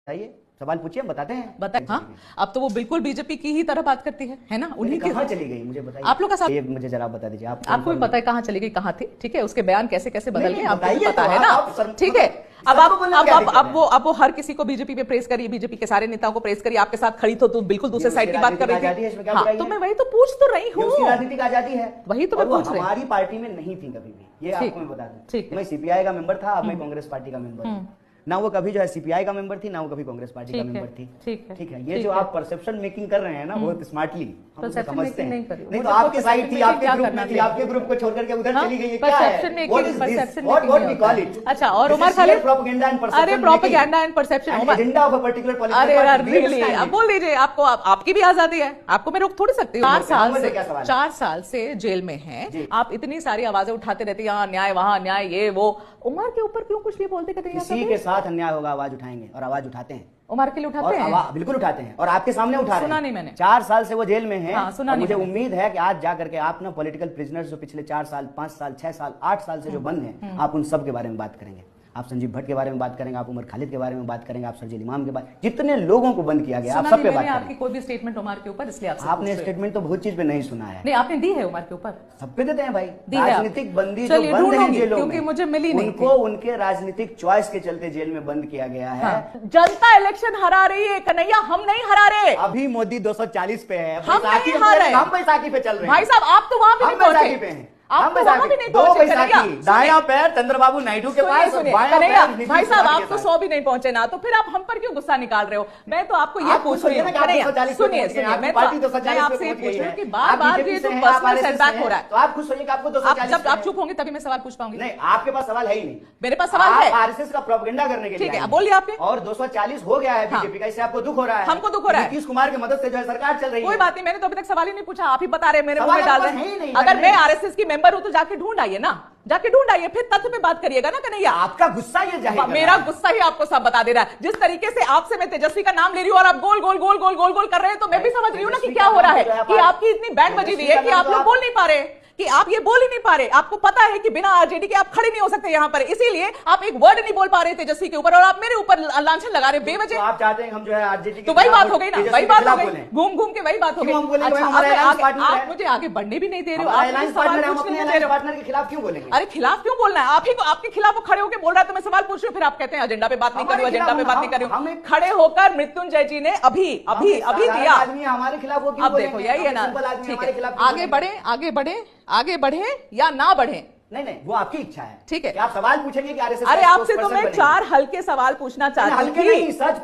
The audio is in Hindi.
बताइए, सवाल पूछिए, हम बताते हैं। बताए हाँ, अब तो वो बिल्कुल बीजेपी की ही तरह बात करती है ना? उन्हीं की कहाँ चली गई मुझे बताइए। आप लोग का ये मुझे जरा बता दीजिए। आपको भी पता है कहाँ चली गई, कहाँ थी, ठीक है? उसके बयान कैसे कैसे बदल गए आपको भी बताइए पता तो, है ना, ठीक है? अब वो हर किसी को बीजेपी पे प्रेस करिए, बीजेपी के सारे नेताओं को प्रेस करिए, आपके साथ खड़ी तो बिल्कुल दूसरे साइड की बात कर रही थी। हाँ, तो मैं वही तो पूछ तो रही हूँ, राजनीतिक आजादी है, वही तो मैं पूछ रही हूँ। हमारी पार्टी में नहीं थी कभी भी, ये आपको मैं बता दूं। मैं सीपीआई का मेंबर था, अब मैं कांग्रेस पार्टी का मेंबर हूँ। ना वो कभी जो है सीपीआई का मेंबर थी, ना वो कभी कांग्रेस पार्टी का मेंबर थी। ठीक है, ये जो आप परसेप्शन मेकिंग कर रहे हैं ना बहुत स्मार्टली, हम समझते हैं। नहीं तो आपके साइड थी, आपके ग्रुप में थी, आपके ग्रुप को छोड़कर के उधर चली गई है, क्या है? What we call it? अच्छा, और Umar Khalid propaganda and perception. अरे propaganda and perception, agenda of a particular political अरे रियली, अब बोल दीजिए, आपको आपकी भी आजादी है, आपको मैं रोक थोड़ी सकती हूँ। 4 साल से जेल में हैं आप, इतनी सारी आवाजें उठाते रहते हैं, यहाँ न्याय वहां न्याय, ये वो। उमर के ऊपर क्यों कुछ नहीं बोलते? किसी के साथ अन्याय होगा आवाज उठाएंगे, और आवाज उठाते हैं। उमर के लिए उठाते हैं, बिल्कुल उठाते हैं, और आपके सामने उठा रहे हैं। सुना नहीं मैंने। 4 साल से वो जेल में है। हाँ, सुना नहीं। मुझे उम्मीद है कि आज जाकर के आप ना पॉलिटिकल प्रिजनर्स जो पिछले 4 साल 5 साल 6 साल 8 साल से जो बंद हैं, आप उन सब के बारे में बात करेंगे। आप संजीव भट्ट के बारे में बात करेंगे, आप उमर खालिद के बारे में बात करेंगे, आप सरजील इमाम के बारे में, जितने लोगों को बंद किया गया, आप सब पे बात करेंगे। आपकी कोई भी स्टेटमेंट उमर के ऊपर, इसलिए आपने स्टेटमेंट तो बहुत चीज पे नहीं सुना है। नहीं, आपने दी है उमर के ऊपर, सब पे देते हैं भाई। राजनीतिक बंदी जो बंद है जेलों क्योंकि मुझे मिली नहीं, उनको उनके राजनीतिक चॉइस के चलते जेल में बंद किया गया है। जनता इलेक्शन हरा रही है कन्हैया, हम नहीं हरा रहे। अभी मोदी 240 पे है, हम नहीं हार रहे, हम बैसाखी पे चल रहे हैं। भाई साहब, आप तो वहां भी नहीं पहुंचे पे हैं, आप तो वहां भी नहीं पहुंचे। दायां पैर चंद्रबाबू नायडू के पास, भाई साहब आप तो 100 भी नहीं पहुंचे ना, तो फिर आप हम पर क्यों गुस्सा निकाल रहे हो? मैं तो आपको ये पूछ रही हूँ, सुनिए, मैं आपसे पूछ रही हूँ कि बार बार ये जो पर्सनल सेटबैक हो रहा है, तो आप खुश होइए कि आपको 240। जब आप चुप होंगे तभी मैं सवाल पूछ पाऊंगी। नहीं, आपके पास सवाल है ही नहीं। मेरे पास सवाल है, आरएसएस का प्रोपेगेंडा करने के लिए। ठीक है, बोलिए आपके। और 240 हो गया है बीजेपी का, इससे आपको दुख हो रहा है? हमको दुख हो रहा है, नीतीश कुमार की मदद से जो है सरकार चल रही है। कोई बात नहीं, मैंने तो अभी तक सवाल ही नहीं पूछा, आप ही बता रहे, मेरे मुंह में डाल रहे हैं। अगर मैं आरएसएस की मेंबर हूं तो जाके ढूंढ आइए ना, जाके ढूंढ आइए, फिर तथ्य पे बात करिएगा ना कन्हैया। आपका गुस्सा ये जाहिर, मेरा गुस्सा ही आपको सब बता दे रहा है। जिस तरीके से आपसे मैं तेजस्वी का नाम ले रही हूँ और आप गोल गोल गोल गोल गोल गोल कर रहे हैं, तो मैं भी समझ रही हूँ ना कि क्या हो रहा है, कि आपकी इतनी बैंड बजी हुई है कि आप लोग बोल नहीं पा रहे, कि आप ये बोल ही नहीं पा रहे। आपको पता है कि बिना आरजेडी के आप खड़े नहीं हो सकते यहाँ पर, इसीलिए आप एक वर्ड नहीं बोल पा रहे तेजस्वी के ऊपर, और आप मेरे ऊपर लांछन लगा रहे बेवजह। आप चाहते हैं हम जो है आरजेडी, तो वही बात हो गई ना, वही बात हो गई, घूम घूम के वही बात हो गई। आप मुझे आगे बढ़ने भी नहीं दे रहे हो, पार्टनर के खिलाफ क्यों बोलेंगे? अरे खिलाफ क्यों बोलना है? आप ही को, आपके खिलाफ वो खड़े होकर बोल रहा है, तो मैं सवाल पूछ रही हूँ, फिर आप कहते हैं एजेंडा पे बात नहीं करूँ, एजेंडा पे बात नहीं करूँ। खड़े होकर मृत्युंजय जी ने अभी दिया। हमारे खिलाफ, अब देखो यही है ना, ठीक है, आगे बढ़े, आगे बढ़े, आगे बढ़े या ना बढ़े, नहीं, वो आपकी इच्छा है। ठीक है, आप सवाल पूछेंगे कि आरएसएस। अरे आपसे तो मैं 4 हल्के सवाल पूछना चाहती थी। सच